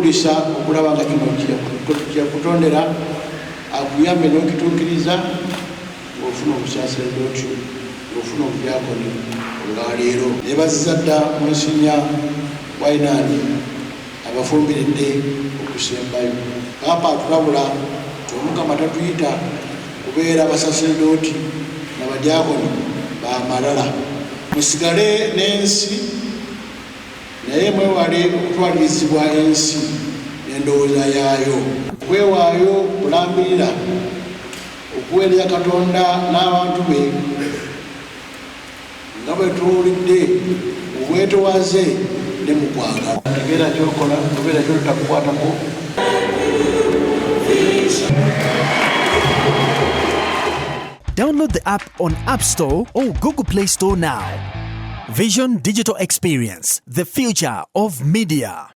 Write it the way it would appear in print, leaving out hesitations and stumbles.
kwewulisa okulaba nga kino kyakutondera akuyambe n'okituukiriza ng'ofuna obusaasiriza otyo ng'ofuna obudyakoni olwaleero. Neebaziza dda Monsinya Wainaani abafumbiridde okusembayo. Papa atulabula Omukama tatuyita kubeera basaseredooti n'abadyakoni bamalala. Musigale n'ensi naye mwewale okutwalirizibwa ensi n'endowooza yaayo. Okwewaayo kulambirira okuweereza Katonda n'abantu be nga bwe tuwulidde obwetowaze ne mu kwagala. Tegeera ky'okola, obeera ky'otakukwatako. Download the app on App Store or Google Play Store now. Vision Digital Experience, the future of media.